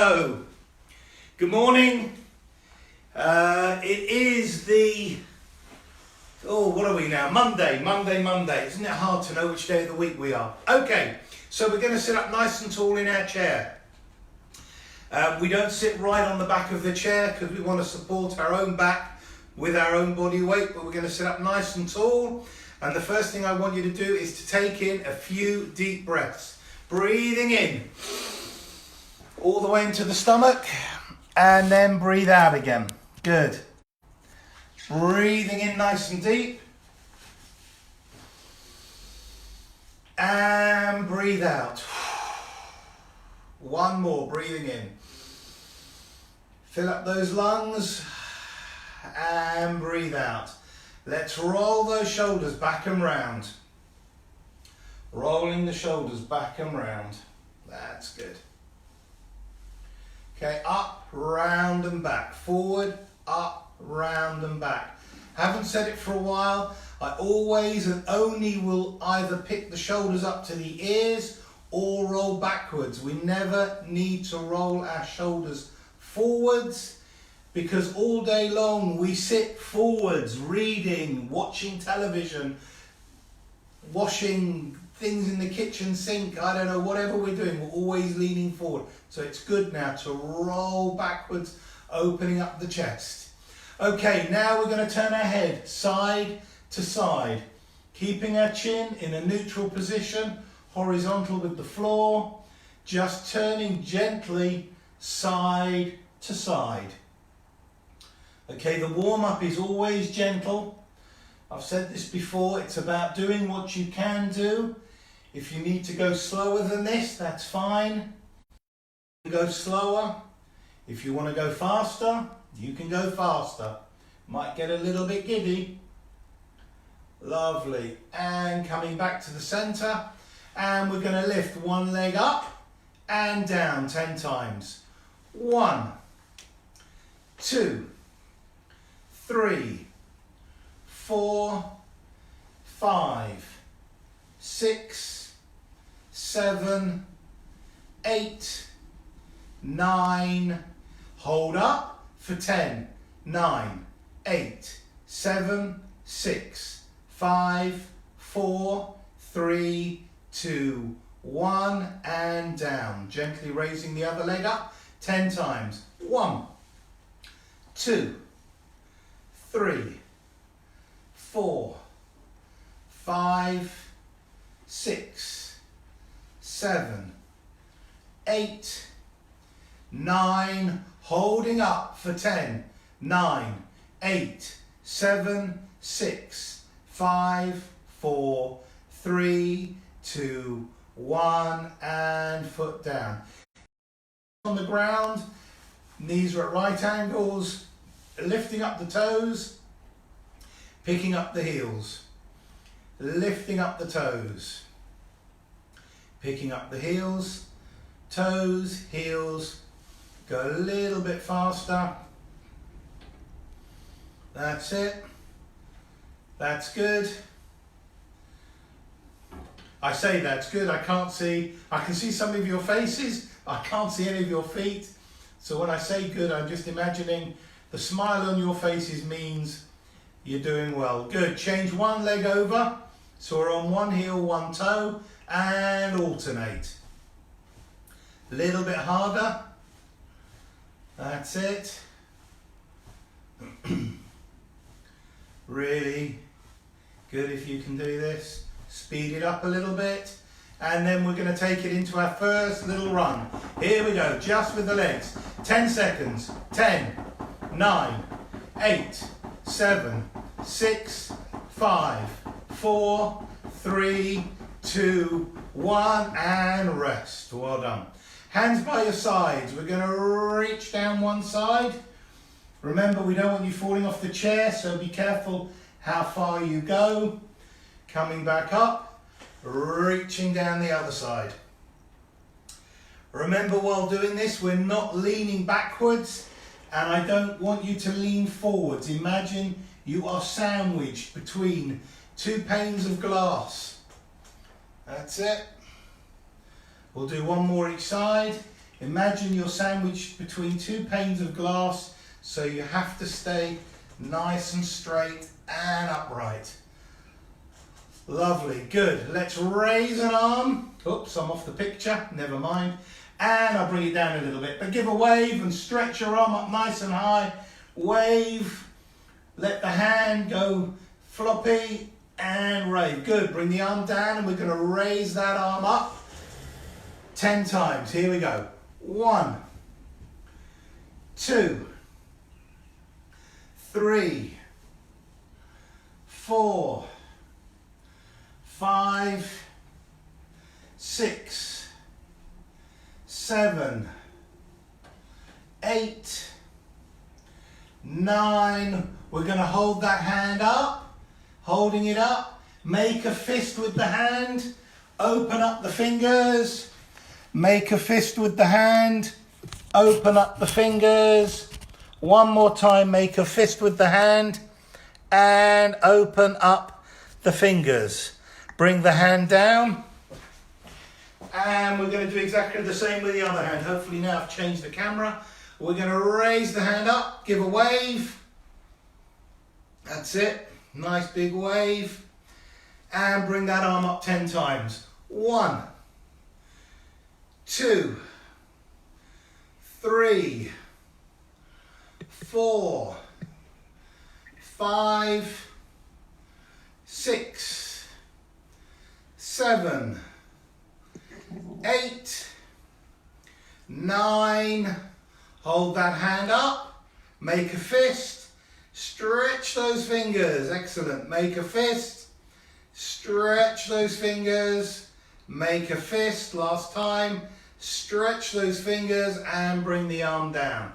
Hello, good morning. It is what are we now? Monday. Isn't it hard to know which day of the week we are? Okay, so we're going to sit up nice and tall in our chair. We don't sit right on the back of the chair because we want to support our own back with our own body weight, but we're going to sit up nice and tall. And the first thing I want you to do is to take in a few deep breaths. Breathing in all the way into the stomach and then breathe out again. Good. Breathing in nice and deep and breathe out. One more, breathing in. Fill up those lungs and breathe out. Let's roll those shoulders back and round. Rolling the shoulders back and round. That's good. Okay, up, round and back. Forward, up, round and back. Haven't said it for a while. I always and only will either pick the shoulders up to the ears or roll backwards. We never need to roll our shoulders forwards because all day long we sit forwards, reading, watching television, washing things in the kitchen sink, I don't know, whatever we're doing, we're always leaning forward. So it's good now to roll backwards, opening up the chest. Okay, now we're going to turn our head side to side, keeping our chin in a neutral position, horizontal with the floor, just turning gently side to side. Okay, the warm-up is always gentle. I've said this before, it's about doing what you can do. If you need to go slower than this, that's fine. Go slower. If you want to go faster, you can go faster. Might get a little bit giddy. Lovely. And coming back to the center. And we're going to lift one leg up and down 10 times. 1, 2, 3, 4, 5, 6, 7, 8, 9. Hold up for 10. 9, 8, 7, 6, 5, 4, 3, 2, 1, and down. Gently raising the other leg up 10 times. 1, 2, 3, 4, 5, 6, 7, 8, 9. Holding up for 10. 9, 8, 7, 6, 5, 4, 3, 2, 1, and foot down. On the ground, knees are at right angles, lifting up the toes, picking up the heels, lifting up the toes, picking up the heels, toes, heels, go a little bit faster. That's it. That's good. I say that's good. I can see some of your faces. I can't see any of your feet. So when I say good, I'm just imagining the smile on your faces means you're doing well. Good. Change one leg over. So we're on one heel, one toe, and alternate. A little bit harder. That's it. Really good if you can do this. Speed it up a little bit. And then we're going to take it into our first little run. Here we go, just with the legs. 10 seconds. 10, 9, 8, 7, 6, 5, 4, 3, 2, 1, and rest. Well done. Hands by your sides. We're going to reach down one side. Remember, we don't want you falling off the chair, so be careful how far you go. Coming back up, reaching down the other side. Remember, while doing this, we're not leaning backwards, and I don't want you to lean forwards. Imagine you are sandwiched between two panes of glass. That's it. We'll do one more each side. Imagine you're sandwiched between two panes of glass, so you have to stay nice and straight and upright. Lovely, good. Let's raise an arm. Oops, I'm off the picture, never mind. And I'll bring it down a little bit, but give a wave and stretch your arm up nice and high. Wave, let the hand go floppy and wave. Good, bring the arm down and we're going to raise that arm up 10 times. Here we go. 1, 2, 3, 4, 5, 6, 7, 8, 9. We're going to hold that hand up, holding it up. Make a fist with the hand. Open up the fingers. Make a fist with the hand. Open up the fingers. One more time, make a fist with the hand and open up the fingers. Bring the hand down. And we're going to do exactly the same with the other hand. Hopefully now I've changed the camera. We're going to raise the hand up, give a wave. That's it. Nice big wave. And bring that arm up 10 times. 1, 2, 3, 4, 5, 6, 7, 8, 9. Hold that hand up. Make a fist. Stretch those fingers. Excellent. Make a fist. Stretch those fingers. Make a fist. Last time. Stretch those fingers and bring the arm down.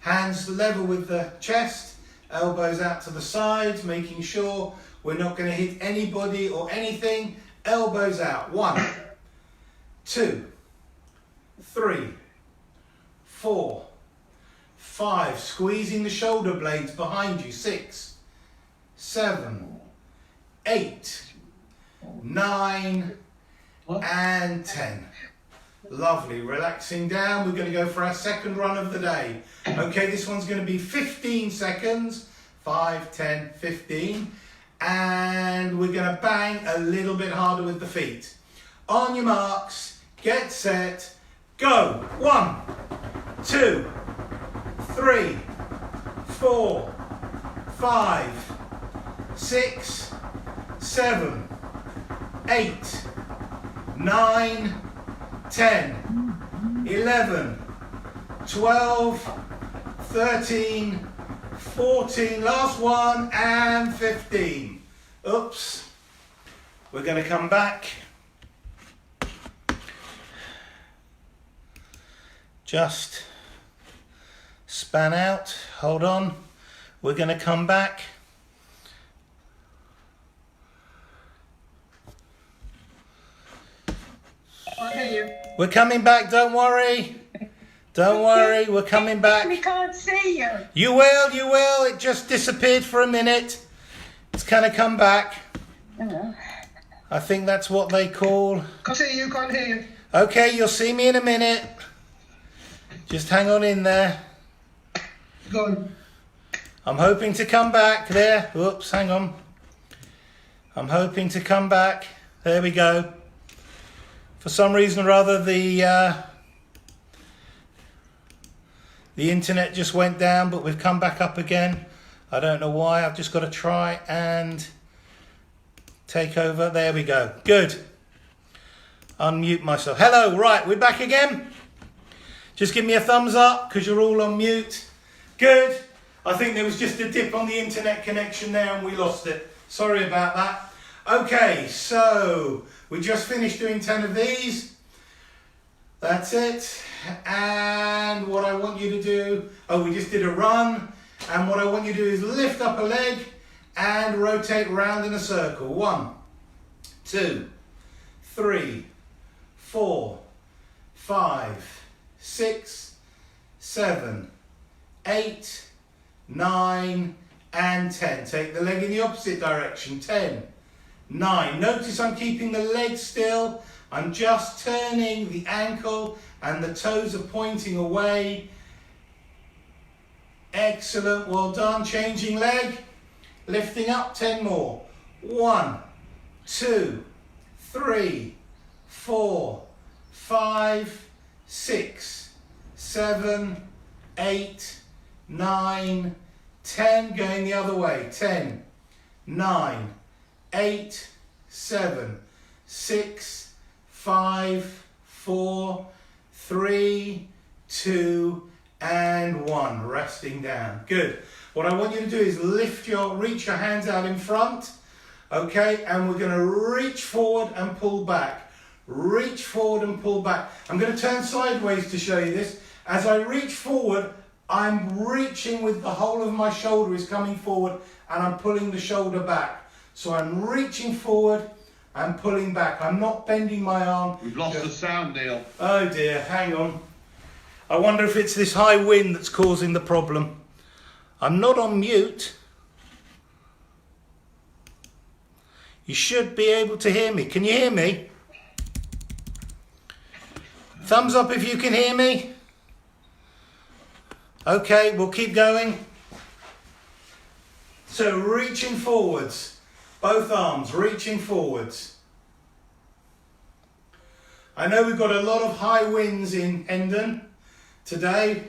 Hands level with the chest. Elbows out to the sides, making sure we're not going to hit anybody or anything. Elbows out. 1, 2, 3, 4, 5. Squeezing the shoulder blades behind you. 6, 7, 8, 9, and 10. Lovely. Relaxing down. We're going to go for our second run of the day. Okay, this one's going to be 15 seconds. 5, 10, 15. And we're going to bang a little bit harder with the feet. On your marks, get set, go. 1, 2, 3, 4, 5, 6, 7, 8, 9, 10, 11, 12, 13, 14, last one, and 15. Oops. We're going to come back. Just span out. Hold on. We're going to come back. I hear you. We're coming back, don't worry. Don't worry, we're coming back. We can't see you. You will. It just disappeared for a minute. It's kind of come back. Hello. I think that's what they call... Can't see you, can't hear you. Okay, you'll see me in a minute. Just hang on in there. Go on. I'm hoping to come back. There. Whoops, hang on. I'm hoping to come back. There we go. For some reason or other, the internet just went down, but we've come back up again. I don't know why. I've just got to try and take over. There we go. Good. Unmute myself. Hello. Right, we're back again. Just give me a thumbs up because you're all on mute. Good. I think there was just a dip on the internet connection there and we lost it. Sorry about that. Okay, so we just finished doing 10 of these. That's it. And what I want you to do, we just did a run. And what I want you to do is lift up a leg and rotate round in a circle. 1, 2, 3, 4, 5, 6, 7, 8, 9, and 10. Take the leg in the opposite direction. 10, 9. Notice I'm keeping the leg still. I'm just turning the ankle and the toes are pointing away. Excellent, well done. Changing leg, lifting up, 10 more. 1, 2, 3, 4, 5, 6, 7, 8, 9, 10. Going the other way. 10, 9, 8, 7, 6, 5, 4, 3, 2, and 1. Resting down. Good. What I want you to do is reach your hands out in front. Okay, and we're going to reach forward and pull back. Reach forward and pull back. I'm going to turn sideways to show you this. As I reach forward, I'm reaching with the whole of my shoulder is coming forward, and I'm pulling the shoulder back. So I'm reaching forward and pulling back. I'm not bending my arm. We've lost the sound, Neil. Oh dear, hang on. I wonder if it's this high wind that's causing the problem. I'm not on mute. You should be able to hear me. Can you hear me? Thumbs up if you can hear me. Okay, we'll keep going. So reaching forwards, both arms reaching forwards. I know we've got a lot of high winds in Hendon today.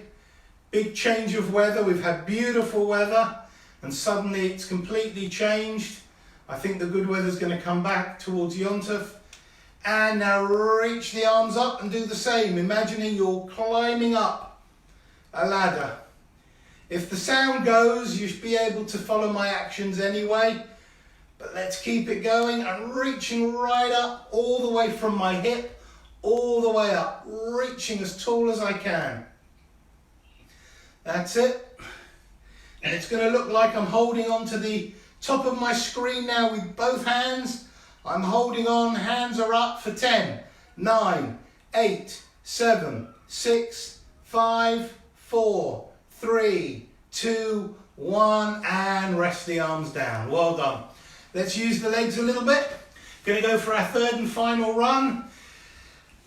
Big change of weather. We've had beautiful weather and suddenly it's completely changed. I think the good weather's going to come back towards Yontef. And now reach the arms up and do the same, imagining you're climbing up a ladder. If the sound goes, you should be able to follow my actions anyway. But let's keep it going. I'm reaching right up, all the way from my hip, all the way up, reaching as tall as I can. That's it. And it's going to look like I'm holding on to the top of my screen now with both hands. I'm holding on, hands are up for 10, 9, 8, 7, 6, 5, 4, 3, 2, 1, and rest the arms down. Well done. Let's use the legs a little bit. Going to go for our third and final run.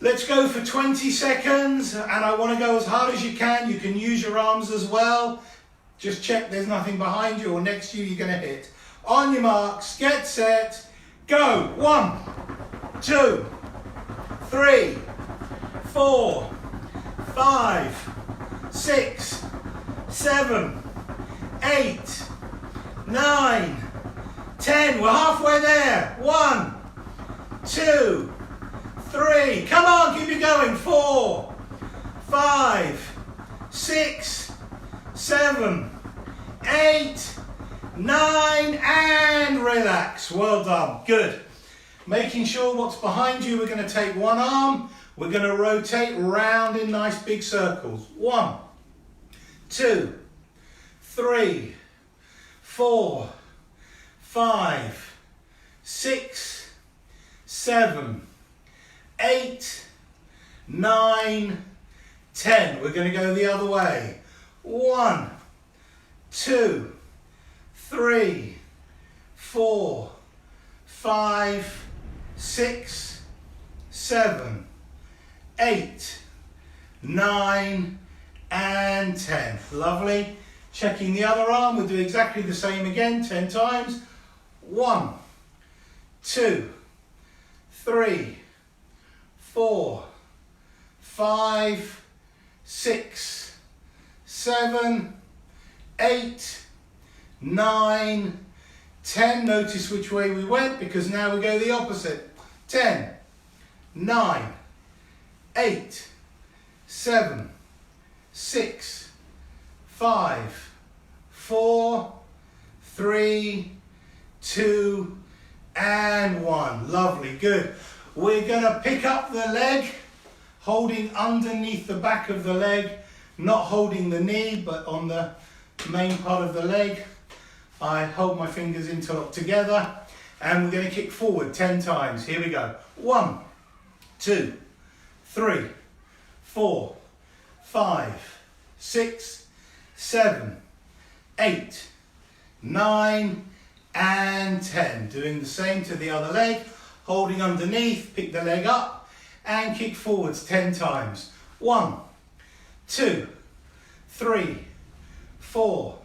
Let's go for 20 seconds, and I want to go as hard as you can. You can use your arms as well. Just check there's nothing behind you or next to you you're going to hit. On your marks, get set, go. 1, 2, 3, 4, 5, 6, 7, 8, 9, 10. We're halfway there. 1, 2, 3. Come on, keep it going. 4, 5, 6, 7, 8, 9, and relax. Well done. Good. Making sure what's behind you, we're going to take one arm. We're going to rotate round in nice big circles. 1, 2, 3, 4, 5, 6, 7, 8, 9, 10. We're going to go the other way. 1, 2, 3, 4, 5, 6, 7, 8, 9, and 10. Lovely. Checking the other arm, we'll do exactly the same again, 10 times. 1, 2, 3, 4, 5, 6, 7, 8, 9, 10. Notice which way we went because now we go the opposite. 10, 9, 8, 7, 6, 5, 4, 3, 2, and 1. Lovely, good. We're going to pick up the leg, holding underneath the back of the leg, not holding the knee, but on the main part of the leg. I hold my fingers interlocked together, and we're going to kick forward 10 times. Here we go. 1, 2, 3, 4, 5, 6, 7, 8, 9, and 10. Doing the same to the other leg, holding underneath, pick the leg up, and kick forwards 10 times. 1, 2, 3, 4,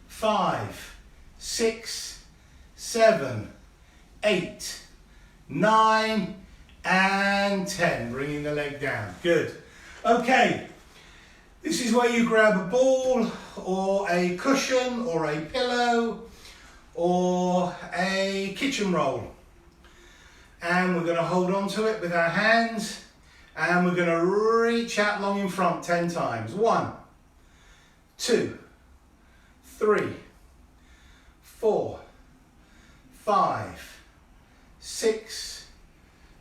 5, 6, 7, 8, 9, and 10. Bringing the leg down. Good. Okay. This is where you grab a ball or a cushion or a pillow or a kitchen roll. And we're going to hold on to it with our hands and we're going to reach out long in front 10 times. 1, 2, 3, 4, 5, 6,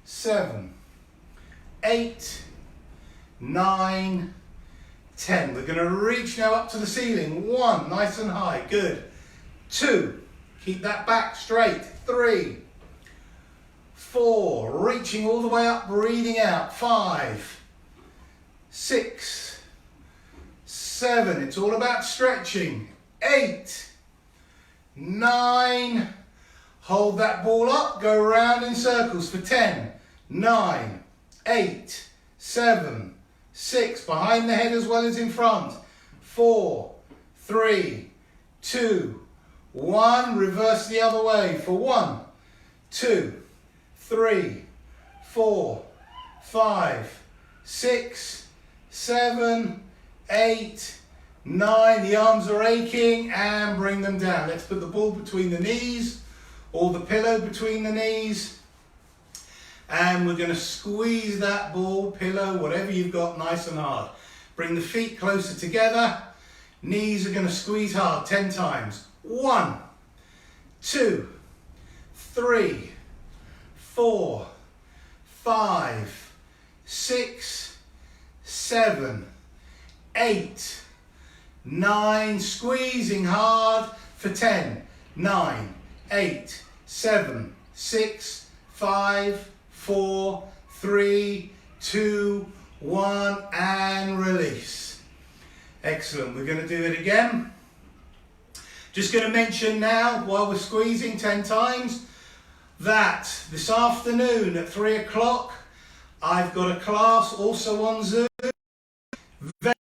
7, 8, 9, 10. We're going to reach now up to the ceiling. 1, nice and high. Good. 2, keep that back straight. 3, 4, reaching all the way up, breathing out. 5, 6, 7. It's all about stretching. 8, 9. Hold that ball up. Go around in circles for 10, 9, 8, 7, 6. Behind the head as well as in front. 4, 3, 2, 1. Reverse the other way for 1, 2, 3, 4, 5, 6, 7, 8, 9. The arms are aching and bring them down. Let's put the ball between the knees or the pillow between the knees. And we're going to squeeze that ball, pillow, whatever you've got, nice and hard. Bring the feet closer together. Knees are going to squeeze hard 10 times. 1, 2, 3, 4, 5, 6, 7, 8, 9. Squeezing hard for 10, 9, 8, 7, 6, 5, 4, 3, 2, 1, and release. Excellent. We're going to do it again. Just going to mention now, while we're squeezing 10 times, that this afternoon at 3 o'clock, I've got a class also on Zoom. Very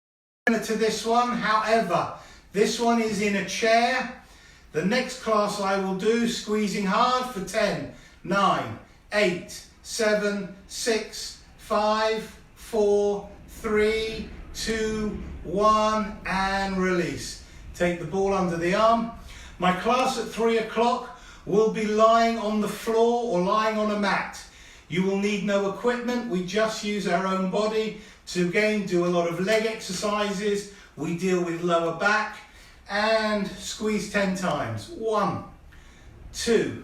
similar to this one. However, this one is in a chair. The next class I will do, squeezing hard for 10, 9, 8, 7, 6, 5, 4, 3, 2, 1, and release. Take the ball under the arm. My class at 3 o'clock will be lying on the floor or lying on a mat. You will need no equipment. We just use our own body to again do a lot of leg exercises. We deal with lower back and squeeze 10 times. 1, 2,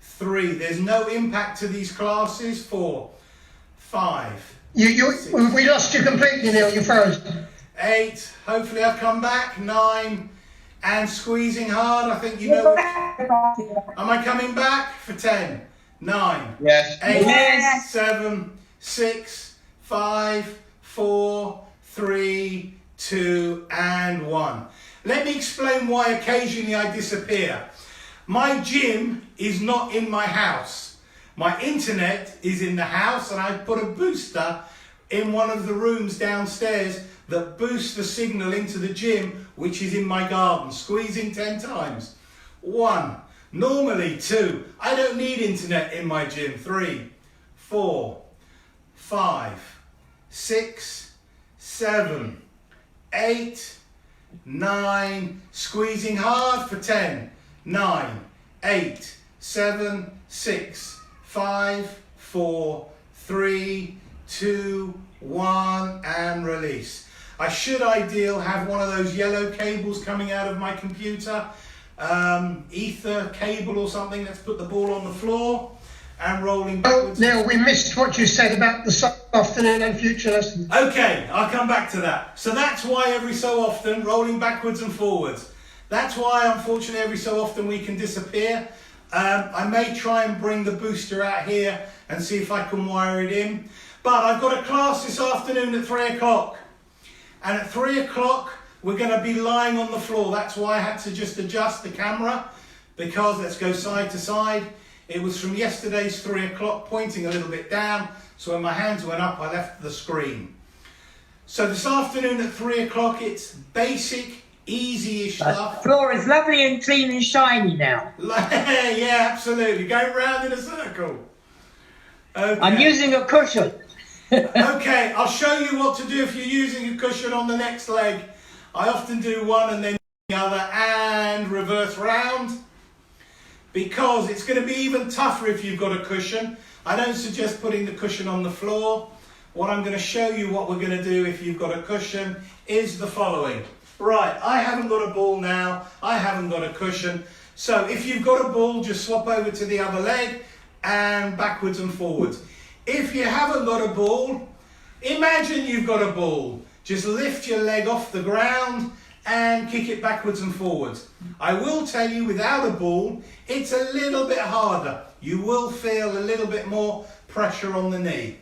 3. There's no impact to these classes. 4, 5. We lost you completely, Neil. You froze. 8. Hopefully I've come back. 9. And squeezing hard. I think you know. Am I coming back for 10, 9, Yes. 8, Yes. 7, 6, 5, 4, 3, 2, and 1. Let me explain why occasionally I disappear. My gym is not in my house. My internet is in the house, and I put a booster in one of the rooms downstairs that boosts the signal into the gym, which is in my garden. Squeezing 10 times. 1. Normally 2. I don't need internet in my gym. 3, 4, 5, 6, 7, 8, 9. Squeezing hard for 10, 9, 8, 7, 6, 5, 4, 3, 2, 1, and release. I should ideal have one of those yellow cables coming out of my computer, ether cable or something. Let's put the ball on the floor and rolling Oh, backwards. Neil, we missed what you said about the afternoon and future lessons. Okay, I'll come back to that. So that's why every so often, rolling backwards and forwards. That's why, unfortunately, every so often we can disappear. I may try and bring the booster out here and see if I can wire it in. But I've got a class this afternoon at 3 o'clock. And at 3 o'clock, we're going to be lying on the floor. That's why I had to just adjust the camera, because let's go side to side. It was from yesterday's 3 o'clock, pointing a little bit down. So when my hands went up, I left the screen. So this afternoon at 3 o'clock, it's basic, easy-ish stuff. Floor is lovely and clean and shiny now. Yeah, absolutely. Going round in a circle. Okay. I'm using a cushion. Okay, I'll show you what to do if you're using a cushion on the next leg. I often do one and then the other and reverse round, because it's going to be even tougher if you've got a cushion. I don't suggest putting the cushion on the floor. What I'm going to show you what we're going to do if you've got a cushion is the following. Right, I haven't got a ball now, I haven't got a cushion. So if you've got a ball, just swap over to the other leg and backwards and forwards. If you haven't got a ball, imagine you've got a ball. Just lift your leg off the ground and kick it backwards and forwards. I will tell you, without a ball, it's a little bit harder. You will feel a little bit more pressure on the knee.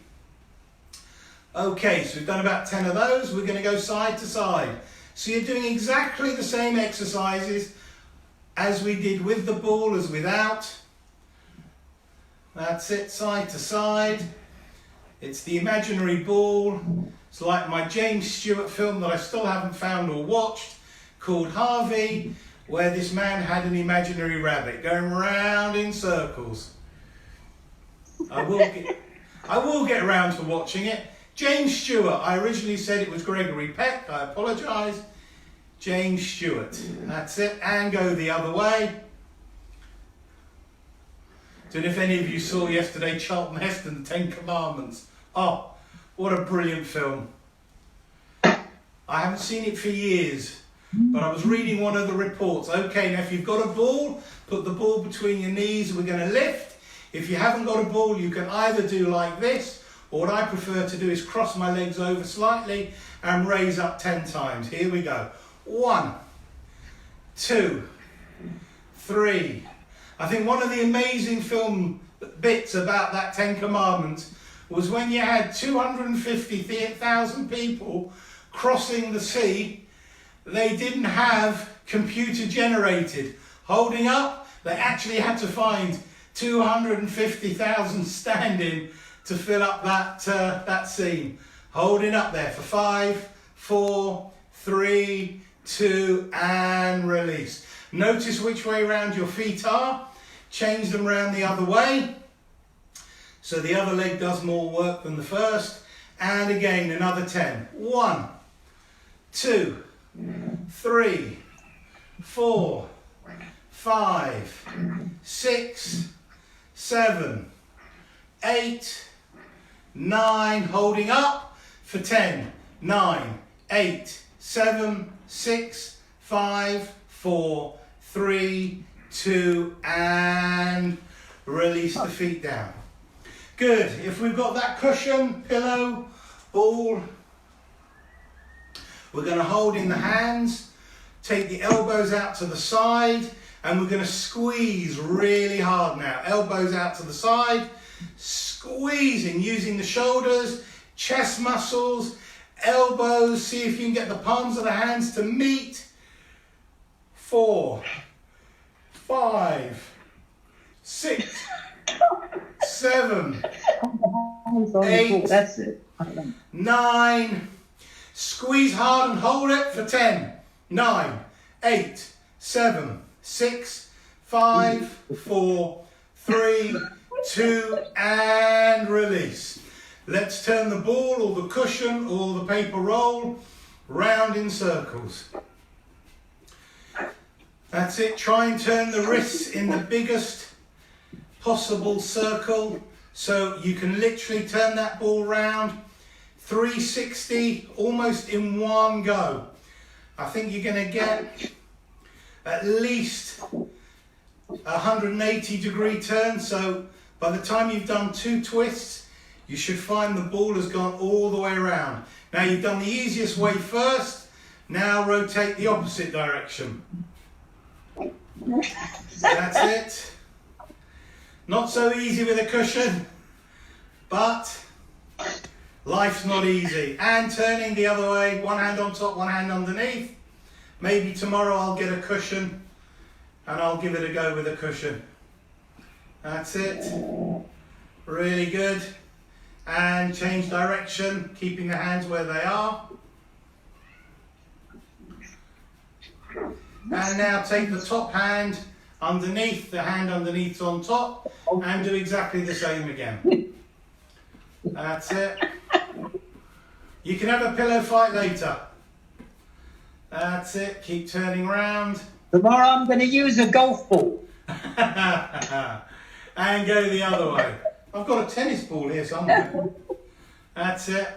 Okay, so we've done about 10 of those. We're going to go side to side. So you're doing exactly the same exercises as we did with the ball as without. That's it, side to side. It's the imaginary ball. It's like my James Stewart film that I still haven't found or watched, called Harvey, where this man had an imaginary rabbit going round in circles. I will get around to watching it. James Stewart. I originally said it was Gregory Peck. I apologise. James Stewart. That's it. And go the other way. Don't know if any of you saw yesterday Charlton Heston, Ten Commandments. Oh, what a brilliant film. I haven't seen it for years, but I was reading one of the reports. Okay, now if you've got a ball, put the ball between your knees. We're going to lift. If you haven't got a ball, you can either do like this, or what I prefer to do is cross my legs over slightly and raise up 10 times. Here we go. 1, 2, 3. I think one of the amazing film bits about that Ten Commandments was when you had 250,000 people crossing the sea. They didn't have computer generated holding up. They actually had to find 250,000 standing to fill up that scene. Holding up there for 5, 4, 3, 2, and release. Notice which way around your feet are. Change them round the other way, so the other leg does more work than the first. And again, another 10. 1, 2, 3, 4, 5, 6, 7, 8, 9. Holding up for 10. 9, 8, 7, 6, 5, 4, 3, 2, and release the feet down. Good. If we've got that cushion, pillow, ball, we're going to hold in the hands, take the elbows out to the side, and we're going to squeeze really hard now. Elbows out to the side, squeezing, using the shoulders, chest muscles, elbows. See if you can get the palms of the hands to meet. 4, 5, 6, 7, 8, That's it. 9. Squeeze hard and hold it for 10. 9, 8, 7, 6, 5, 4, 3, 2, and release. Let's turn the ball or the cushion or the paper roll round in circles. That's it. Try and turn the wrists in the biggest possible circle, so you can literally turn that ball round 360 almost in one go. I think you're going to get at least a 180 degree turn, so by the time you've done 2 twists, you should find the ball has gone all the way around. Now you've done the easiest way first, now rotate the opposite direction. That's it. Not so easy with a cushion, but life's not easy. And turning the other way, one hand on top, one hand underneath. Maybe tomorrow I'll get a cushion and I'll give it a go with a cushion. That's it. Really good. And change direction, keeping the hands where they are. And now take the top hand underneath, the hand underneath on top, and do exactly the same again. That's it. You can have a pillow fight later. That's it. Keep turning round. Tomorrow I'm going to use a golf ball. And go the other way. I've got a tennis ball here somewhere. That's it.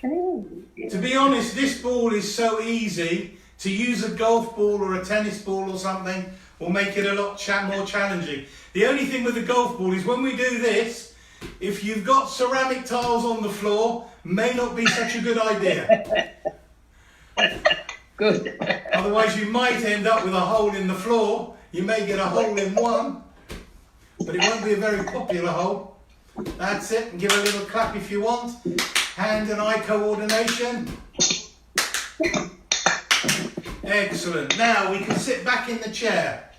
To be honest, this ball is so easy. To use a golf ball or a tennis ball or something will make it a lot more challenging. The only thing with the golf ball is when we do this, if you've got ceramic tiles on the floor, may not be such a good idea. Good. Otherwise you might end up with a hole in the floor. You may get a hole in one, but it won't be a very popular hole. That's it, and give a little clap if you want. Hand and eye coordination. Excellent. Now we can sit back in the chair.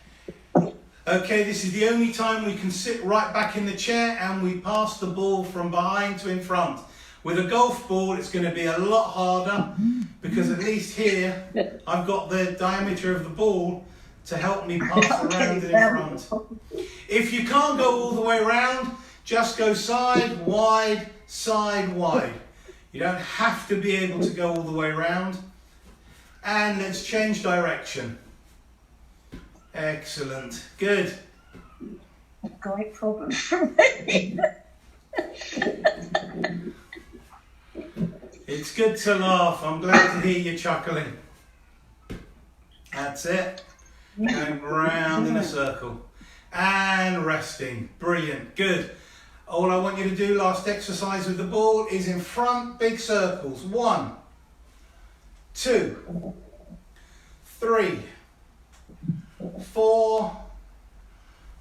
Okay, this is the only time we can sit right back in the chair, and we pass the ball from behind to in front. With a golf ball, it's going to be a lot harder because at least here I've got the diameter of the ball to help me pass around and in front. If you can't go all the way around, just go side, wide, side, wide. You don't have to be able to go all the way around. And let's change direction. Excellent. Good. A great problem for me. It's good to laugh. I'm glad to hear you chuckling. That's it. Going round in a circle. And resting. Brilliant. Good. All I want you to do, last exercise with the ball, is in front, big circles. 1, 2, 3, 4,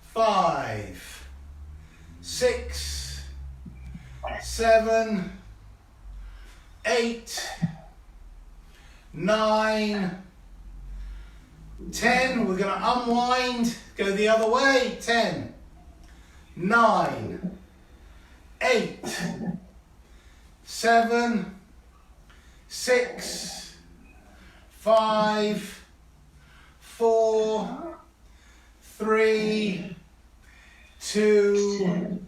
5, 6, 7, 8, 9, 10. We're going to unwind, go the other way. 10, 9, 8, 7, 6, 5, 4, 3, 2,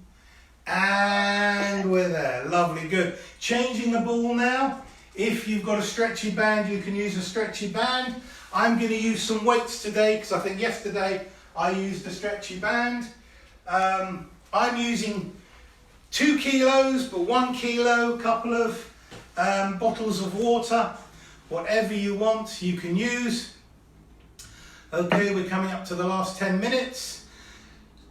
and we're there. Lovely, good. Changing the ball now. If you've got a stretchy band, you can use a stretchy band. I'm going to use some weights today because I think yesterday I used a stretchy band. I'm using 2 kilos, but 1 kilo, couple of bottles of water, whatever you want, you can use. Okay, we're coming up to the last 10 minutes.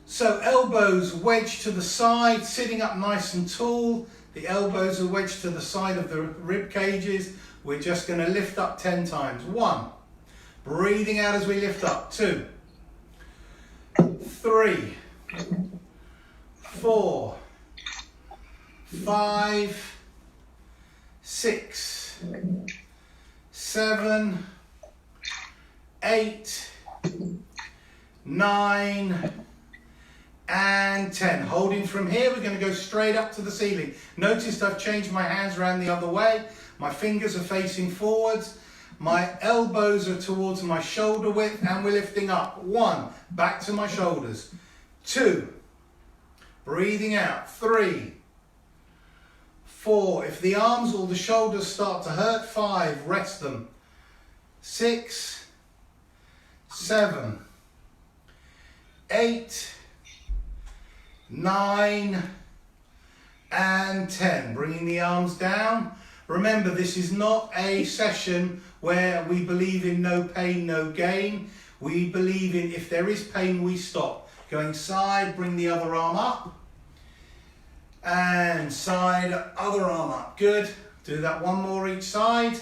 So elbows wedged to the side, sitting up nice and tall. The elbows are wedged to the side of the rib cages. We're just going to lift up 10 times. 1, breathing out as we lift up. 2, 3, 4, 5, 6, 7, 8, 9, and 10. Holding from here, we're going to go straight up to the ceiling. Notice I've changed my hands around the other way. My fingers are facing forwards. My elbows are towards my shoulder width, and we're lifting up. 1, back to my shoulders. 2, breathing out. 3, 4, if the arms or the shoulders start to hurt, 5, rest them. 6, 7, 8, 9, and 10. Bringing the arms down. Remember, this is not a session where we believe in no pain, no gain. We believe in if there is pain, we stop. Going side, bring the other arm up. And side, other arm up. Good. Do that one more each side.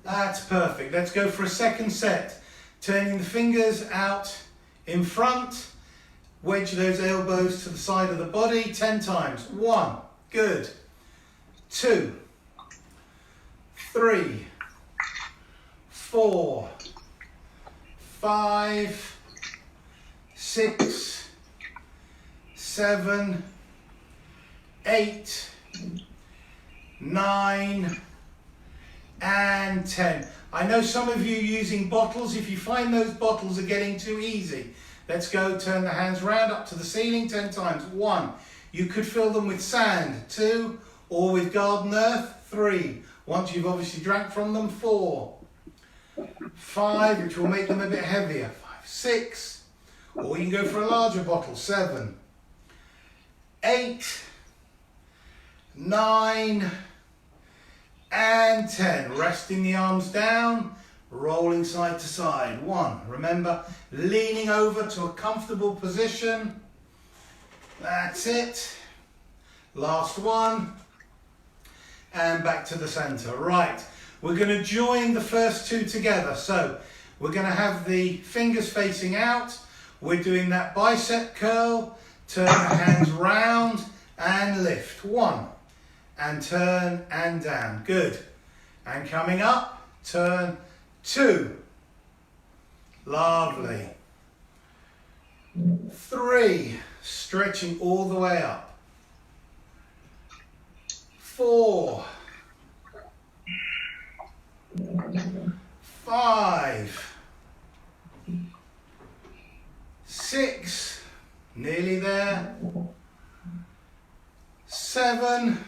That's perfect. Let's go for a second set. Turning the fingers out in front. Wedge those elbows to the side of the body 10 times. 1, good. 2, 3, 4, 5, 6, 7, 8, 9, and 10. I know some of you using bottles. If you find those bottles are getting too easy, let's go, turn the hands round up to the ceiling 10 times. 1. You could fill them with sand. 2. Or with garden earth. 3. Once you've obviously drank from them. 4. 5, which will make them a bit heavier. 5. 6. Or you can go for a larger bottle. 7. 8. 9. And 10. Resting the arms down, rolling side to side. 1. Remember, leaning over to a comfortable position. That's it. Last one. And back to the center. Right, we're going to join the first two together. So we're going to have the fingers facing out. We're doing that bicep curl. Turn the hands round and lift. 1. And turn and down. Good. And coming up, turn. 2. Lovely. 3. Stretching all the way up. 4. 5. 6. Nearly there. 7.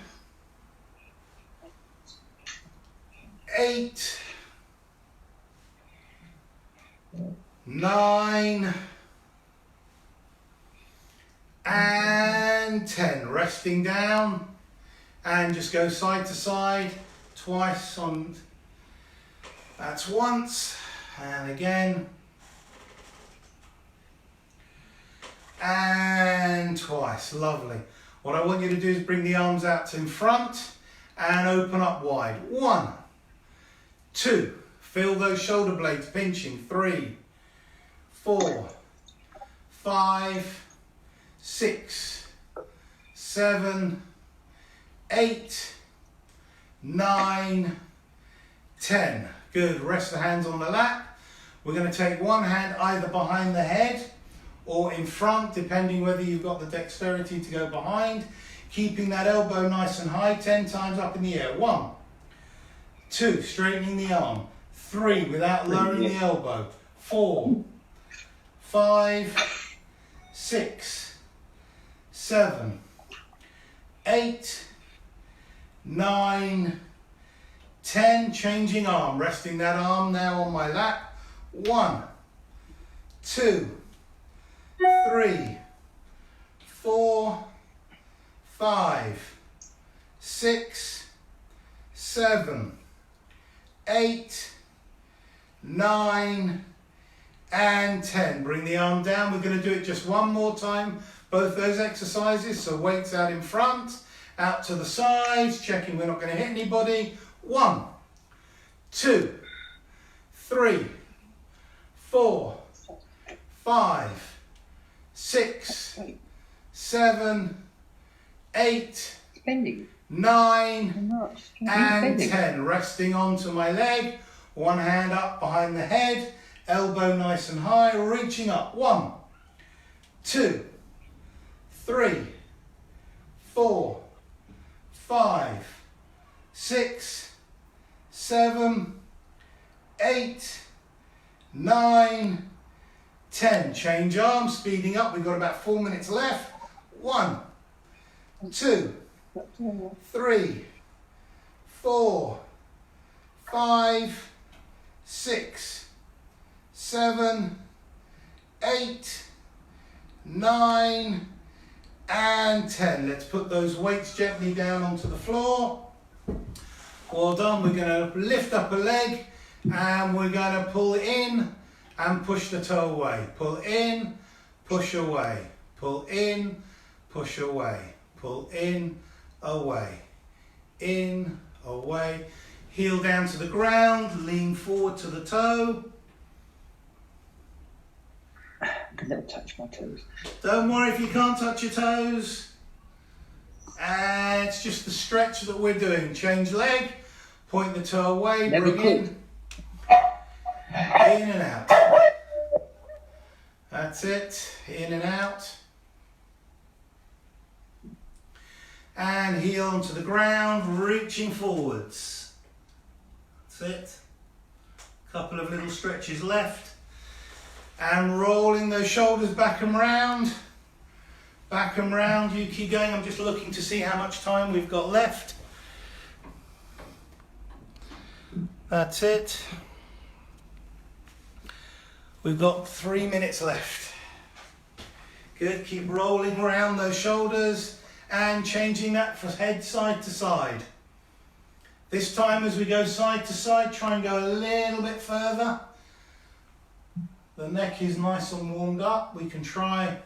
8. 9. And 10. Resting down. And just go side to side. Twice on. That's once. And again. And twice. Lovely. What I want you to do is bring the arms out in front and open up wide. 1. 2. Feel those shoulder blades pinching. 3. 4. 5. 6. 7. 8. 9. 10. Good. Rest the hands on the lap. We're going to take one hand either behind the head or in front, depending whether you've got the dexterity to go behind. Keeping that elbow nice and high, 10 times up in the air. 1. 2. Straightening the arm. 3. Without lowering the elbow. 4. 5. 6. 7. 8. 9. 10. Changing arm. Resting that arm now on my lap. 1. 2. 3. 4. 5. 6. 7. 8. 9. And 10. Bring the arm down. We're going to do it just one more time. Both those exercises. So weights out in front, out to the sides, checking we're not going to hit anybody. 1. 2. 3. 4. 5. 6. 7. 8. 9. And 10. Resting onto my leg. One hand up behind the head. Elbow nice and high. Reaching up. 1. 2. 3. 4. 5. 6. 7. 8. 9. 10. Change arms, speeding up. We've got about 4 minutes left. 1. 2. 3. 4. 5. 6. 7. 8. 9. And 10. Let's put those weights gently down onto the floor. Well done. We're going to lift up a leg and we're going to pull in and push the toe away. Pull in, push away. Pull in, push away. Pull in, away. In, away. Heel down to the ground, lean forward to the toe. I can never touch my toes. Don't worry if you can't touch your toes. And it's just the stretch that we're doing. Change leg, point the toe away, Never bring in and out. That's it, in and out. And heel onto the ground, reaching forwards. That's it. Couple of little stretches left. And rolling those shoulders back and round. Back and round, you keep going. I'm just looking to see how much time we've got left. That's it. We've got 3 minutes left. Good, keep rolling around those shoulders and changing that from head side to side. This time as we go side to side, try and go a little bit further. The neck is nice and warmed up. We can try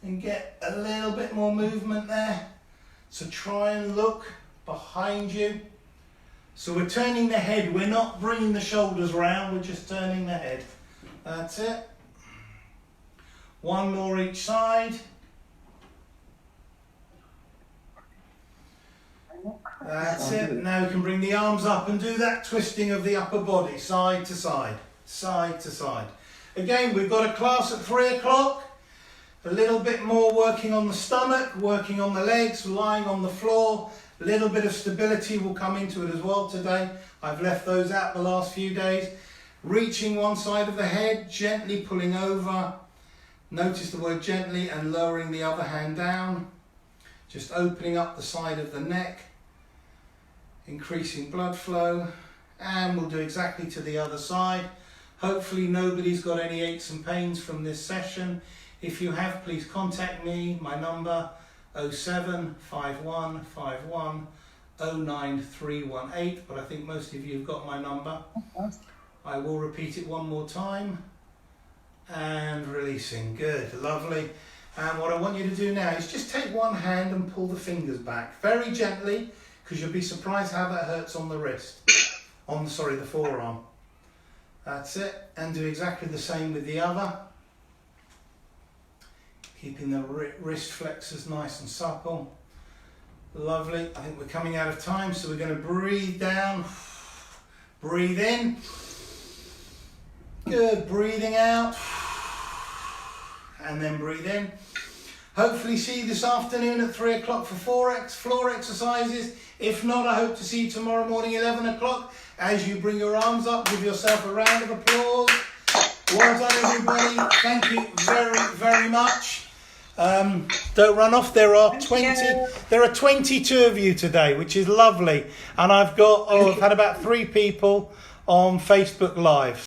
and get a little bit more movement there. So try and look behind you. So we're turning the head, we're not bringing the shoulders round, we're just turning the head. That's it. One more each side. That's it. Now we can bring the arms up and do that twisting of the upper body, side to side, side to side. Again, we've got a class at 3 o'clock. A little bit more working on the stomach, working on the legs, lying on the floor. A little bit of stability will come into it as well today. I've left those out the last few days. Reaching one side of the head, gently pulling over. Notice the word gently and lowering the other hand down. Just opening up the side of the neck. Increasing blood flow. And we'll do exactly to the other side. Hopefully nobody's got any aches and pains from this session. If you have, please contact me. My number 07515109318, but I think most of you have got my number. I will repeat it one more time. And releasing. Good, lovely. And what I want you to do now is just take one hand and pull the fingers back very gently, because you'll be surprised how that hurts on the wrist. The forearm. That's it. And do exactly the same with the other. Keeping the wrist flexors nice and supple. Lovely. I think we're coming out of time, so we're going to breathe down. Breathe in. Good. Breathing out. And then breathe in. Hopefully see you this afternoon at 3 o'clock for floor exercises. If not, I hope to see you tomorrow morning 11 o'clock. As you bring your arms up, give yourself a round of applause. Well done, everybody. Thank you very, very much. Don't run off. There are 22 of you today, which is lovely. And I've had about 3 people on Facebook Live.